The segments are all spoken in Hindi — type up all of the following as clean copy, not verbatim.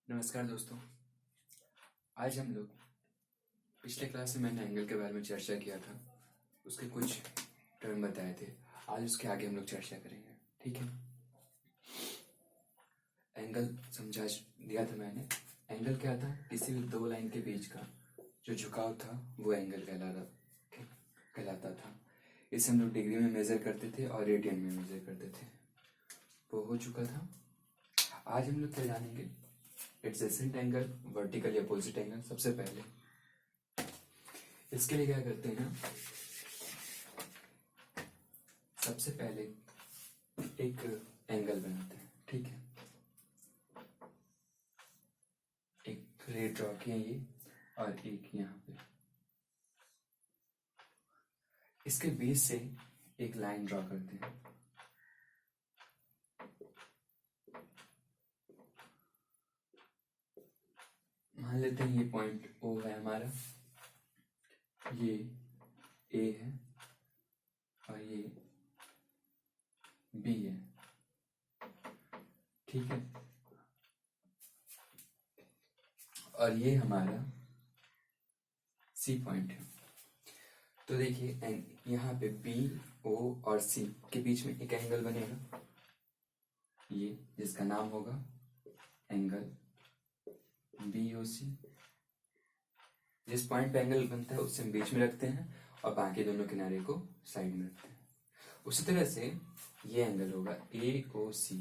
नमस्कार दोस्तों। आज हम लोग पिछले क्लास में मैंने एंगल के बारे में चर्चा किया था, उसके कुछ टर्म बताए थे। आज उसके आगे हम लोग चर्चा करेंगे, ठीक है। एंगल समझा दिया था मैंने। एंगल क्या था? किसी भी दो लाइन के बीच का जो झुकाव था वो एंगल कहलाता था। इसे हम लोग डिग्री में मेज़र करते थे और रेडियन में मेज़र करते थे। वो हो चुका था। आज हम लोग क्या जानेंगे? एडजेसेंट एंगल, वर्टिकल या अपोजिट एंगल। सबसे पहले इसके लिए क्या करते हैं ना, सबसे पहले एक एंगल बनाते हैं, ठीक है। एक रे ड्रॉ किया ये और एक यहाँ पे, इसके बीच से एक लाइन ड्रॉ करते हैं। मान लेते हैं ये पॉइंट O है हमारा, ये A है और ये B है, ठीक है। और ये हमारा C पॉइंट है। तो देखिए यहाँ पे B, O और C के बीच में एक एंगल बनेगा, ये जिसका नाम होगा एंगल BOC। जिस पॉइंट पे एंगल बनता है उससे हम बीच में रखते हैं और बाकी दोनों किनारे को साइड में रखते हैं। उसी तरह से ये एंगल होगा AOC।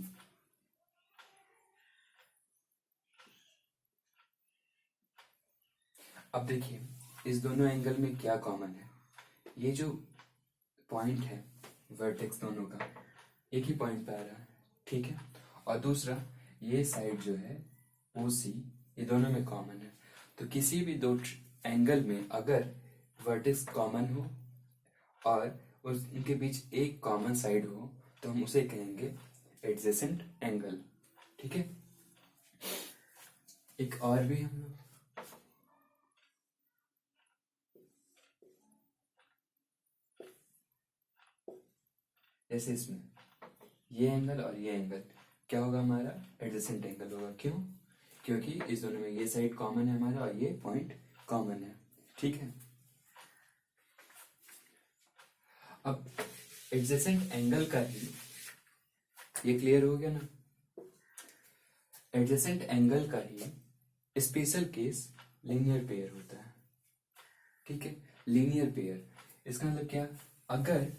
अब देखिए इस दोनों एंगल में क्या कॉमन है। ये जो पॉइंट है वर्टेक्स दोनों का एक ही पॉइंट पे आ रहा है, ठीक है। और दूसरा ये साइड जो है OC, ये दोनों में कॉमन है। तो किसी भी दो एंगल में अगर वर्टेक्स कॉमन हो और उनके बीच एक कॉमन साइड हो तो हम उसे कहेंगे एडजेसेंट एंगल, ठीक है। एक और भी हम लोग जैसे इसमें ये एंगल और ये एंगल क्या होगा, हमारा एडजेसेंट एंगल होगा। क्यों? क्योंकि इस दोनों में ये साइड कॉमन है हमारा और ये पॉइंट कॉमन है, ठीक है। अब एडजेसेंट एंगल का ही, ये क्लियर हो गया ना। एडजेसेंट एंगल का ही स्पेशल केस लीनियर पेयर होता है, ठीक है। लीनियर पेयर इसका मतलब क्या? अगर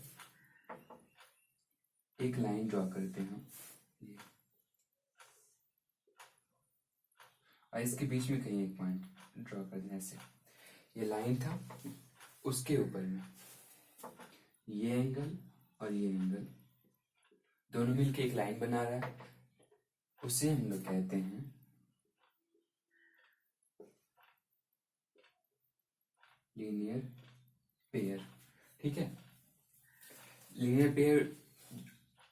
एक लाइन ड्रॉ करते हैं हम ये, और इसके बीच में कहीं एक पॉइंट ड्रॉ कर दें, ऐसे ये लाइन था, उसके ऊपर में ये एंगल और ये एंगल दोनों मिलके एक लाइन बना रहा है, उसे हम लोग कहते हैं लीनियर पेयर, ठीक है। लीनियर पेयर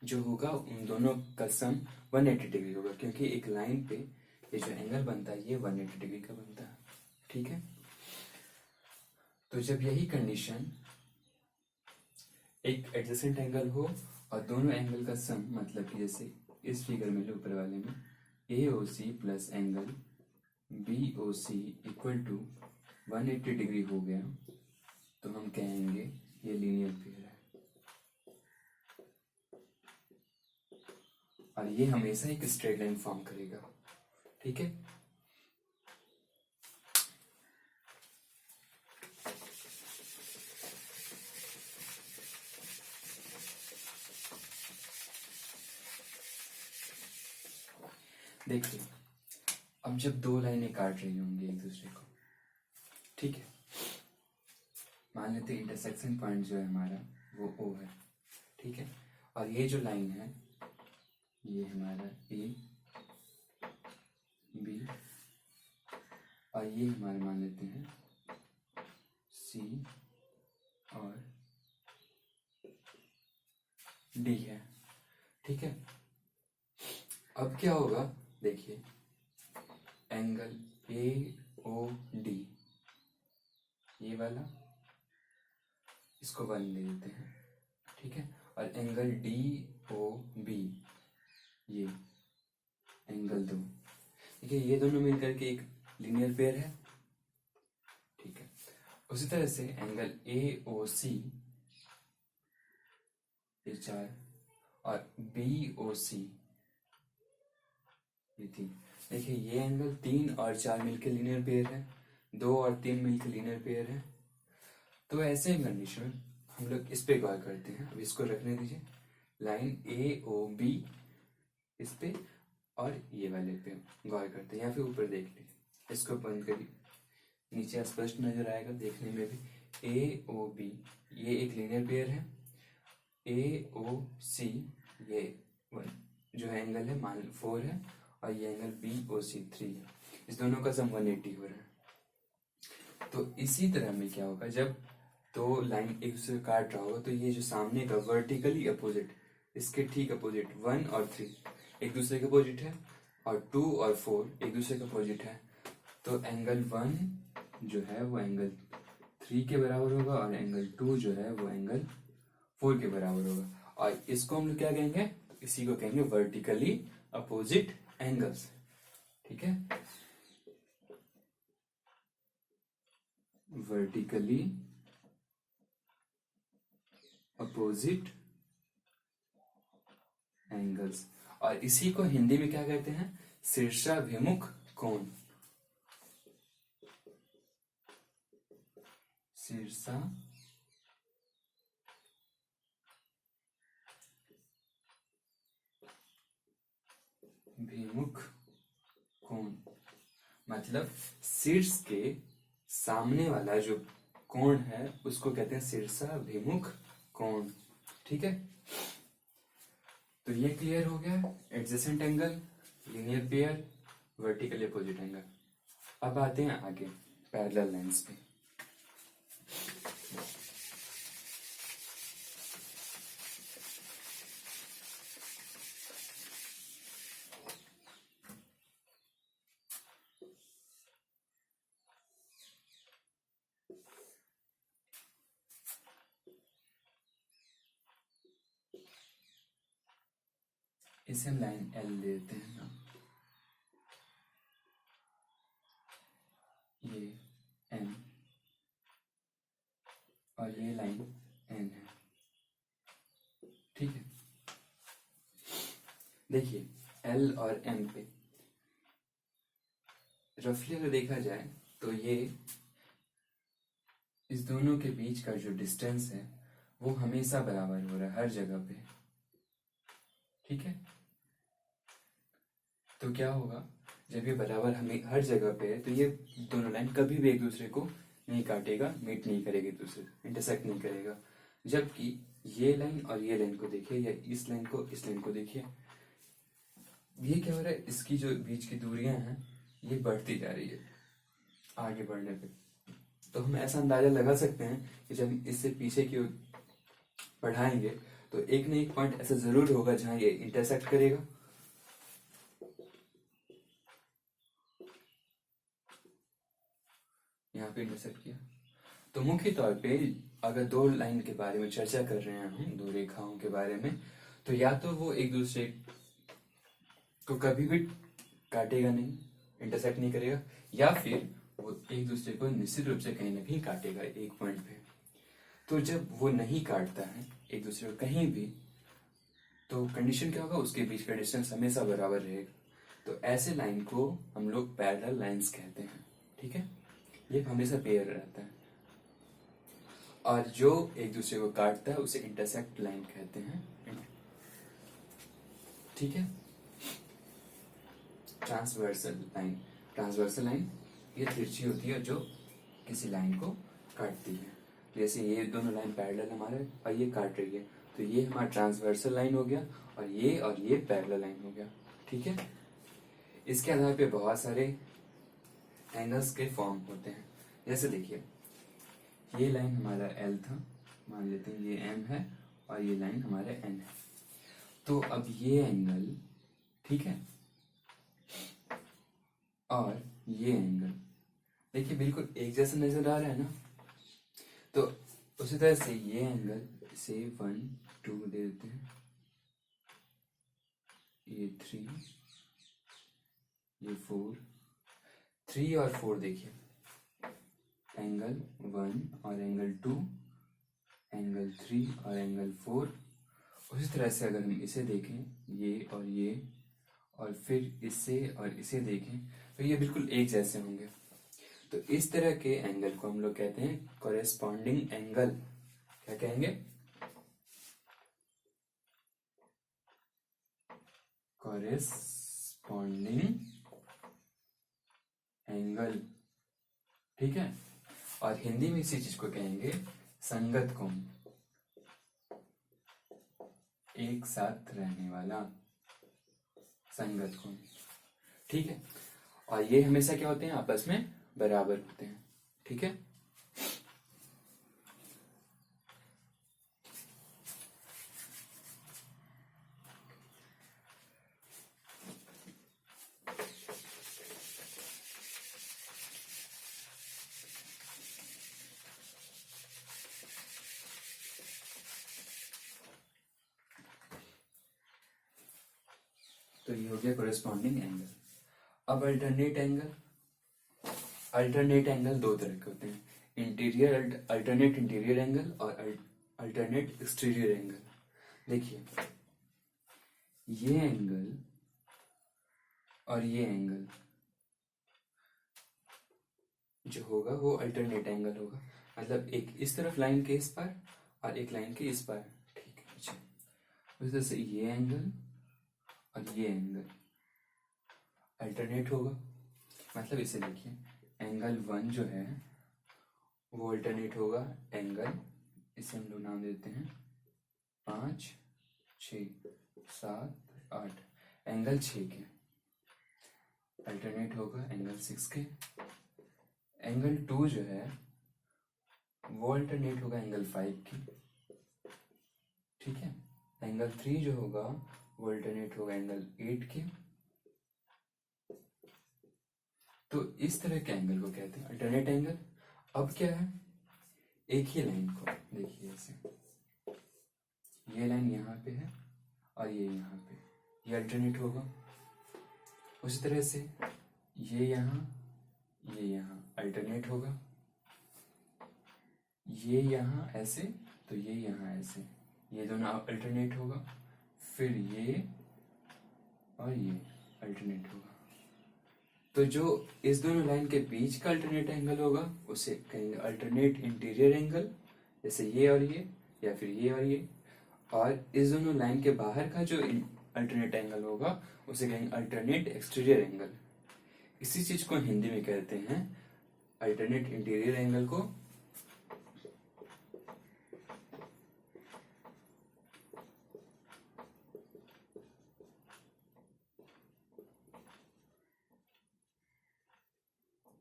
जो होगा उन दोनों का सम 180 डिग्री होगा, क्योंकि एक लाइन पे ये जो एंगल बनता है ये 180 डिग्री का बनता है, ठीक है। तो जब यही कंडीशन एक एडजेसेंट एंगल हो और दोनों एंगल का सम, मतलब कि जैसे इस फिगर में ऊपर वाले में AOC plus angle BOC equal to 180 degree हो गया, तो हम कहेंगे ये लीनियर पेयर है। और ये हमेशा एक स्ट्रेट लाइन फॉर्म करेगा, ठीक है। देखिए अब जब दो लाइनें काट रही होंगी एक दूसरे को, ठीक है, मान लेते हैं इंटरसेक्शन पॉइंट जो है हमारा वो O है, ठीक है। और ये जो लाइन है ये हमारा A B और ये हमारे मान लेते हैं C और D है, ठीक है। अब क्या होगा, देखिए एंगल AOD ये वाला, इसको 1 ले लेते हैं, ठीक है। और एंगल DOB ये एंगल 2, देखिए ये दोनों मिलकर के एक लीनियर पेयर है, ठीक है। उसी तरह से एंगल AOC ये 4 और BOC ये 3। देखिए ये एंगल 3 और 4 मिलकर लीनियर पेयर है, 2 और 3 मिलकर लीनियर पेयर है। तो ऐसे कंडीशन में हम लोग इस पे गौर करते हैं। अब इसको रखने दीजिए, लाइन AOB इस पे और ये वाले पे गौर करते हैं, या फिर ऊपर देख लीजिए, इसको बंद करिए, नीचे स्पष्ट नजर आएगा देखने में भी। AOB ये एक लीनियर पेयर है, AOC ये जो है एंगल है मान 4 है, और ये एंगल BOC 3 है। इस दोनों का सम 180 हो रहा है। तो इसी तरह में क्या होगा, जब दो लाइन एक दूसरे को काट रहा होगा तो ये जो सामने का वर्टिकली अपोजिट, इसके ठीक अपोजिट 1 और 3 एक दूसरे के अपोजिट है, और 2 और 4 एक दूसरे के अपोजिट है। तो एंगल 1 जो है वो एंगल 3 के बराबर होगा, और एंगल 2 जो है वो एंगल 4 के बराबर होगा। और इसको हम लोग क्या कहेंगे, तो इसी को कहेंगे वर्टिकली अपोजिट एंगल्स, ठीक है। वर्टिकली अपोजिट एंगल्स, और इसी को हिंदी में क्या कहते हैं, शीर्षाभिमुख कोण। शीर्षाभिमुख कोण मतलब शीर्ष के सामने वाला जो कोण है उसको कहते हैं शीर्षाभिमुख कोण, ठीक है। तो ये क्लियर हो गया, adjacent angle, linear pair, vertically opposite angle. अब आते हैं आगे पैरेलल लाइंस पे। इसे हम लाइन L लेते हैं ना, ये M और ये लाइन N है, ठीक है। देखिए L और M पे रफली अगर देखा जाए तो ये इस दोनों के बीच का जो डिस्टेंस है वो हमेशा बराबर हो रहा है हर जगह पे, ठीक है। तो क्या होगा, जब ये बराबर हमें हर जगह पे है तो ये दोनों लाइन कभी भी एक दूसरे को नहीं काटेगा, मीट नहीं करेगी, दूसरे इंटरसेक्ट नहीं करेगा। जबकि ये लाइन और ये लाइन को देखिए, या इस लाइन को इस लाइन को देखिए, ये क्या हो रहा है, इसकी जो बीच की दूरियां हैं ये बढ़ती जा रही है आगे बढ़ने पे। तो हम ऐसा अंदाजा लगा सकते हैं कि जब हम इससे पीछे की ओर बढ़ाएंगे तो एक न एक पॉइंट ऐसा जरूर होगा जहां ये इंटरसेक्ट करेगा। यहाँ पे इंटरसेक्ट किया। तो मुख्य तौर पे अगर दो लाइन के बारे में चर्चा कर रहे हैं हम, दो रेखाओं के बारे में, तो या तो वो एक दूसरे को कभी भी काटेगा नहीं, इंटरसेक्ट नहीं करेगा, या फिर वो एक दूसरे को निश्चित रूप से कहीं ना कहीं काटेगा एक पॉइंट पे। तो जब वो नहीं काटता है एक दूसरे को कहीं भी, तो कंडीशन क्या होगा, उसके बीच का डिस्टेंस हमेशा बराबर रहेगा। तो ऐसे लाइन को हम लोग पैरेलल लाइंस कहते हैं, ठीक है। ये हमेशा पेयर रहता है, और जो एक दूसरे को काटता है उसे इंटरसेक्ट लाइन कहते हैं, ठीक है। ट्रांसवर्सल लाइन ये तिरछी होती है जो किसी लाइन को काटती है। जैसे ये दोनों लाइन पैरेलल हमारे और ये काट रही है, तो ये हमारा ट्रांसवर्सल लाइन हो गया, और ये पैरेलल लाइन हो गया, ठीक है। इसके आधार पे बहुत सारे एंगल्स के फॉर्म होते हैं। जैसे देखिए ये लाइन हमारा L था, मान लेते हैं ये M है, और ये लाइन हमारा N है। तो अब ये एंगल, ठीक है, और ये एंगल देखिए बिल्कुल एक जैसा नजर आ रहा है ना। तो उसी तरह से ये एंगल से 1 2 दे देते हैं, ये 3, ये 4, 3 और 4 देखिए, एंगल 1 और एंगल 2, एंगल 3 और एंगल 4। उसी तरह से अगर हम इसे देखें, ये और फिर इसे और इसे देखें, तो ये बिल्कुल एक जैसे होंगे। तो इस तरह के एंगल को हम लोग कहते हैं कॉरेस्पॉन्डिंग एंगल। क्या कहेंगे? Corresponding angle. ठीक है। और हिंदी में इसी चीज को कहेंगे संगत कोण, एक साथ रहने वाला संगत कोण। ठीक है। और ये हमेशा क्या होते हैं? आपस में बराबर होते हैं। ठीक है। तो ये हो गया कॉरेस्पॉन्डिंग एंगल। अब अल्टरनेट एंगल। अल्टरनेट एंगल दो तरह के होते हैं, अल्टरनेट इंटीरियर एंगल और अल्टरनेट एक्सटीरियर एंगल। देखिए, ये एंगल और ये एंगल जो होगा वो अल्टरनेट एंगल होगा। मतलब एक इस तरफ लाइन के इस पार और एक लाइन के इस पार। ठीक है। अच्छा, उस तरह से ये एंगल और ये एंगल अल्टरनेट होगा। मतलब इसे देखिए, एंगल 1 जो है वो अल्टरनेट होगा एंगल, इसे हम लोग नाम देते हैं 5, 6, 7, 8, एंगल 6 के अल्टरनेट होगा एंगल 6 के। एंगल 2 जो है वो अल्टरनेट होगा एंगल 5 की। ठीक है। एंगल 3 जो होगा वो अल्टरनेट होगा एंगल 8 के। तो इस तरह के एंगल को कहते हैं अल्टरनेट एंगल। अब क्या है, एक ही लाइन को देखिए, ऐसे ये लाइन यहाँ पे है और ये यहाँ पे, ये अल्टरनेट होगा। उसी तरह से ये यहाँ अल्टरनेट होगा। ये यहाँ ऐसे तो ये यहाँ ऐसे, ये दोनों अल्टरनेट होगा। फिर ये और ये अल्टरनेट होगा। तो जो इस दोनों लाइन के बीच का अल्टरनेट एंगल होगा उसे कहेंगे अल्टरनेट इंटीरियर एंगल, जैसे ये और ये, या फिर ये और ये। और इस दोनों लाइन के बाहर का जो अल्टरनेट एंगल होगा उसे कहेंगे अल्टरनेट एक्सटीरियर एंगल। इसी चीज को हिंदी में कहते हैं अल्टरनेट इंटीरियर एंगल को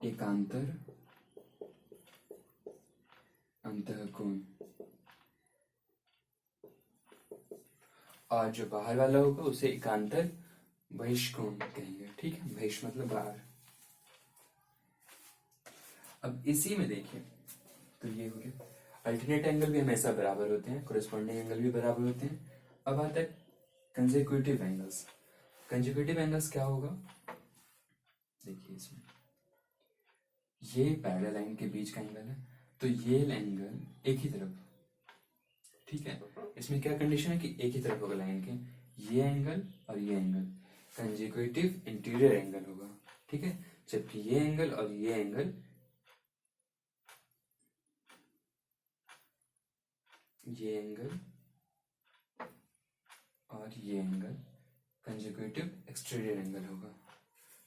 एकांतर अंतःकोण, और जो बाहर वाला होगा उसे एकांतर बहिष्कोण कहेंगे। ठीक है। बहिष् मतलब बाहर। अब इसी में देखिए, तो ये हो गया अल्टरनेट एंगल भी हमेशा बराबर होते हैं, कोरेस्पॉन्डिंग एंगल भी बराबर होते हैं। अब आता है कंसेक्यूटिव एंगल्स। कंसेक्यूटिव एंगल्स क्या होगा? देखिए, इसमें ये पैरेलल लाइन के बीच का एंगल है, तो ये एंगल एक ही तरफ। ठीक है। इसमें क्या कंडीशन है कि एक ही तरफ होगा लाइन के, ये एंगल और ये एंगल कंसेक्यूटिव इंटीरियर एंगल होगा। ठीक है। जबकि ये एंगल और ये एंगल, ये एंगल और ये एंगल कंसेक्यूटिव एक्सटीरियर एंगल होगा।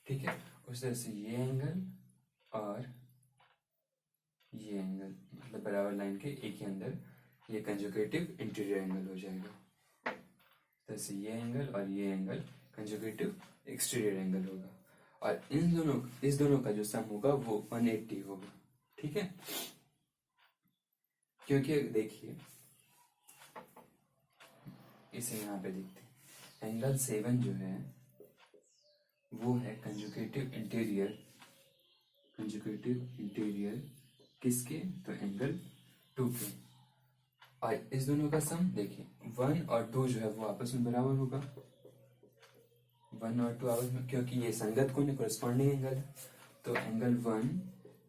ठीक है। उस तरह से ये एंगल और ये एंगल मतलब बराबर लाइन के एक ही अंदर, ये कंसेक्यूटिव इंटीरियर एंगल हो जाएगा। जैसे ये एंगल और ये एंगल कंसेक्यूटिव एक्सटीरियर एंगल होगा। और इस दोनों का जो सम होगा वो 180 होगा। ठीक है। क्योंकि देखिए, इसे यहाँ पे देखते हैं, एंगल 7 जो है वो है कंसेक्यूटिव इंटीरियर किसके? तो एंगल 2 के। और इस दोनों का सम देखिए 1 और 2 जो है वो आपस में बराबर होगा। 1 और 2 आपस में, क्योंकि ये संगत कोण है, कोरिस्पॉन्डिंग एंगल है, तो एंगल 1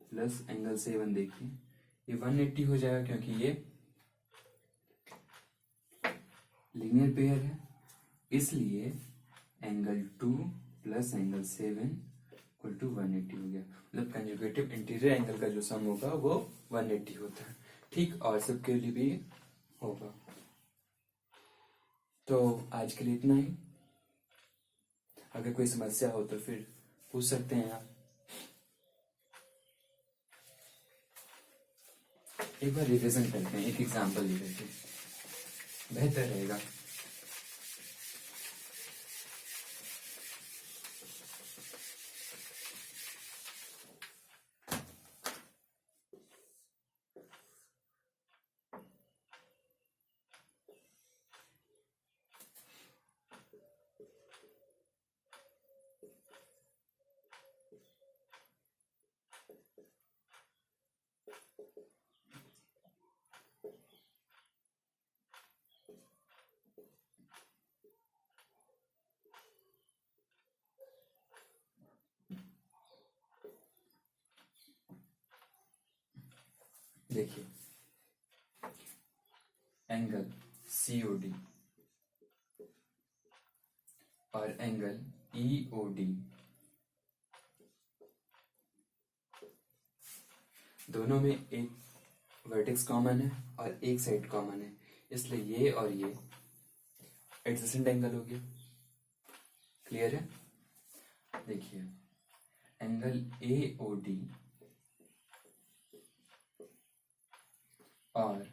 प्लस एंगल 7 देखिए ये 180 हो जाएगा, क्योंकि ये लीनियर पेयर है, इसलिए angle 2 plus angle 7 equal to 180 हो गया। मतलब कंजुगेटिव इंटीरियर एंगल का जो सम होगा वो 180 होता है। ठीक, और सबके लिए भी होगा। तो आज के लिए इतना ही। अगर कोई समस्या हो तो फिर पूछ सकते हैं आप। एक बार रिवीजन करते हैं, एक एग्जांपल ले लेते हैं, बेहतर रहेगा। देखिए, एंगल COD और एंगल EOD दोनों में एक वर्टेक्स कॉमन है और एक साइड कॉमन है, इसलिए ये और ये एडजेसेंट एंगल हो गया। क्लियर है? देखिए, एंगल AOD और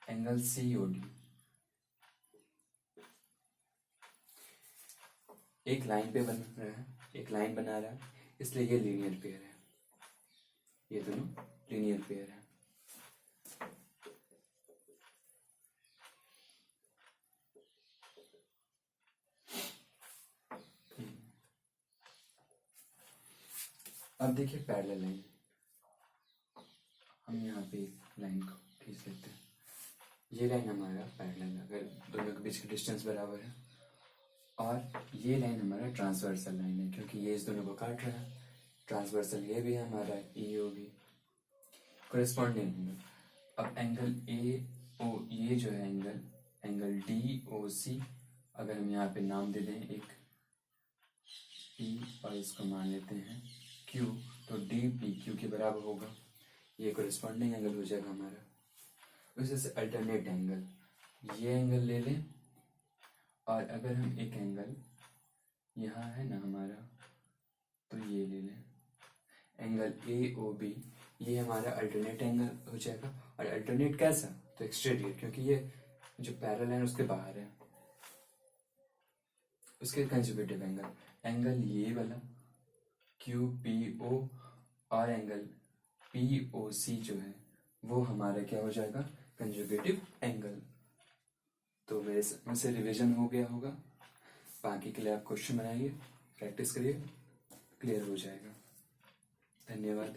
एंगल COD एक लाइन पे बन रहा है, एक लाइन बना रहा है, इसलिए ये लीनियर पेयर है। ये दोनों लीनियर पेयर है। अब देखिए पैरेलल लाइन, हम यहाँ पे एक लाइन को खींच लेते हैं। ये लाइन हमारा पैरेलल, अगर दोनों के बीच का डिस्टेंस बराबर है, और ये लाइन हमारा ट्रांसवर्सल लाइन है, क्योंकि ये इस दोनों को काट रहा है। ट्रांसवर्सल ये भी है हमारा, EO भी कोरिस्पॉन्डिंग एंगल। अब एंगल AO, ये जो है एंगल DOC, अगर हम यहाँ पे नाम दे दें एक P और इसको मान लेते हैं Q, तो DPQ के बराबर होगा। ये कोरिस्पॉन्डिंग एंगल हो जाएगा हमारा। उसी से अल्टरनेट एंगल, ये एंगल ले लें, और अगर हम एक एंगल यहाँ है ना हमारा, तो ये ले लें एंगल AOB, ये हमारा अल्टरनेट एंगल हो जाएगा। और अल्टरनेट कैसा? तो एक्सटीरियर, क्योंकि ये जो पैरेलल है उसके बाहर है। उसके कंजुगेटिव एंगल ये वाला QPO और एंगल POC जो है वो हमारा क्या हो जाएगा? Conjugative angle. तो मेरे से रिवीजन हो गया होगा। बाकी के लिए आप क्वेश्चन बनाइए, प्रैक्टिस करिए, क्लियर हो जाएगा। धन्यवाद।